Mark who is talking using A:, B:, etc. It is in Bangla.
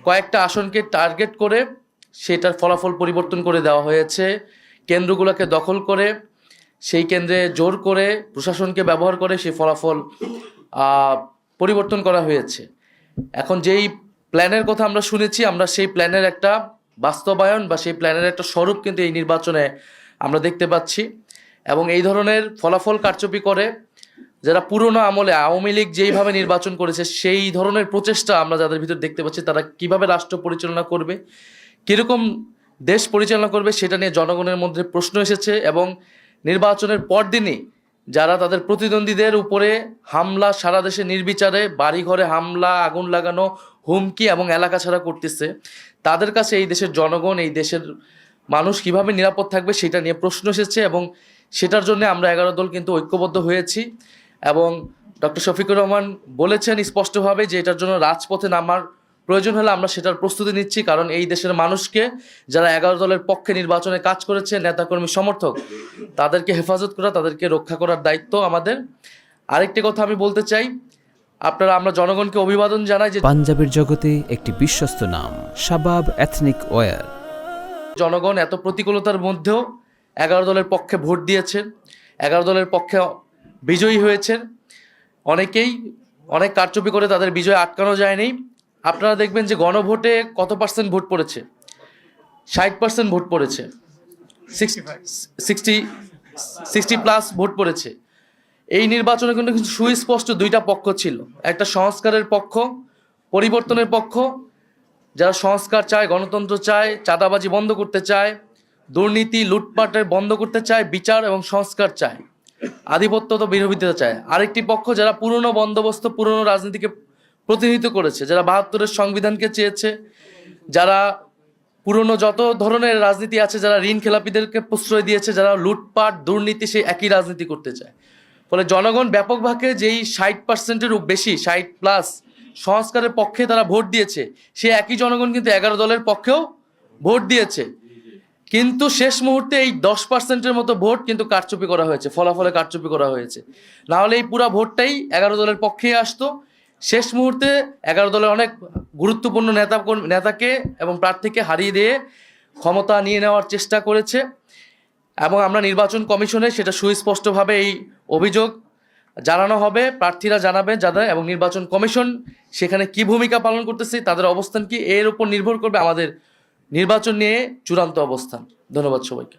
A: কয়েকটা আসনকে টার্গেট করে সেটার ফলাফল পরিবর্তন করে দেওয়া হয়েছে। কেন্দ্রগুলোকে দখল করে সেই কেন্দ্রে জোর করে প্রশাসনকে ব্যবহার করে সেই ফলাফল পরিবর্তন করা হয়েছে। এখন যেই প্ল্যানের কথা আমরা শুনেছি, আমরা সেই প্ল্যানের একটা বাস্তবায়ন বা সেই প্ল্যানের একটা স্বরূপ কিন্তু এই নির্বাচনে আমরা দেখতে পাচ্ছি। এবং এই ধরনের ফলাফল কারচুপি করে যারা পুরনো আমলে আওয়ামী লীগ যেইভাবে নির্বাচন করেছে সেই ধরনের প্রচেষ্টা আমরা যাদের ভিতর দেখতে পাচ্ছি, তারা কিভাবে রাষ্ট্র পরিচালনা করবে, কীরকম দেশ পরিচালনা করবে সেটা নিয়ে জনগণের মধ্যে প্রশ্ন এসেছে। এবং নির্বাচনের পরদিনই যারা তাদের প্রতিদ্বন্দ্বীদের উপরে হামলা, সারা দেশে নির্বিচারে বাড়িঘরে হামলা, আগুন লাগানো, হুমকি এবং এলাকা ছাড়া করতেছে, তাদের কাছে এই দেশের জনগণ, এই দেশের মানুষ কিভাবে নিরাপদ থাকবে সেটা নিয়ে প্রশ্ন এসেছে। এবং সেটার জন্য আমরা 11 দল কিন্তু ঐক্যবদ্ধ হয়েছি। এবং ডক্টর শফিকুর রহমান বলেছেন স্পষ্টভাবে যে এটার জন্য রাজপথে নামার প্রয়োজন হলে আমরা সেটার প্রস্তুতি নিচ্ছি। কারণ এই দেশের মানুষকে, যারা 11 দলের পক্ষে নির্বাচনে কাজ করেছে, নেতাকর্মী সমর্থক, তাদেরকে হেফাজত করা, তাদেরকে রক্ষা করার দায়িত্ব আমাদের। আরেকটি কথা আমি বলতে চাই, আমরা জনগণকে অভিবাদন জানাই যে
B: পাঞ্জাবের জগতে একটি বিশ্বস্ত নাম শাবাব এথনিক ওয়্যার।
A: জনগণ এত প্রতিকূলতার মধ্যেও 11 দলের পক্ষে ভোট দিয়েছেন, 11 দলের পক্ষে বিজয়ী হয়েছেন। অনেকেই অনেক কারচুপি করে তাদের বিজয় আটকানো যায়নি। আপনারা দেখবেন যে গণভোটে কত পার্সেন্ট ভোট পড়েছে? 60% ভোট পড়েছে, 60+ ভোট পড়েছে। এই নির্বাচনে কিন্তু সুস্পষ্ট দুইটা পক্ষ ছিল, একটা সংস্কারের পক্ষ, পরিবর্তনের পক্ষ, যারা সংস্কার চায়, গণতন্ত্র চায়, চাঁদাবাজি বন্ধ করতে চায়, দুর্নীতি লুটপাটের বন্ধ করতে চায়, বিচার এবং সংস্কার চায়, আধিপত্য তো বিরোধিতা চায়। আরেকটি পক্ষ যারা পুরনো বন্দোবস্ত, পুরনো রাজনীতিকে প্রতিনিধিত্ব করেছে, যারা 72-এর সংবিধানকে চেয়েছে, যারা পুরনো যত ধরনের রাজনীতি আছে, যারা ঋণ খেলাপিদেরকে প্রশ্রয় দিয়েছে, যারা লুটপাট দুর্নীতি, সেই একই রাজনীতি করতে চায়। ফলে জনগণ ব্যাপকভাবে যেই 60%-এরও বেশি, 60+ সংস্কারের পক্ষে তারা ভোট দিয়েছে, সে একই জনগণ কিন্তু 11 দলের পক্ষেও ভোট দিয়েছে। কিন্তু শেষ মুহূর্তে এই 10%-এর মতো ভোট কিন্তু কারচুপি করা হয়েছে, ফলাফলে কারচুপি করা হয়েছে। না হলে এই পুরা ভোটটাই 11 দলের পক্ষেই আসতো। শেষ মুহূর্তে 11 দলের অনেক গুরুত্বপূর্ণ নেতাকে এবং প্রার্থীকে হারিয়ে দিয়ে ক্ষমতা নিয়ে নেওয়ার চেষ্টা করেছে। এবং আমরা নির্বাচন কমিশনে সেটা সুস্পষ্টভাবে এই অভিযোগ জানানো হবে, প্রার্থীরা জানাবেন যাদের, এবং নির্বাচন কমিশন সেখানে কি ভূমিকা পালন করতেছে, তাদের অবস্থান কি, এর উপর নির্ভর করবে আমাদের নির্বাচন নিয়ে চূড়ান্ত অবস্থান। ধন্যবাদ সবাইকে।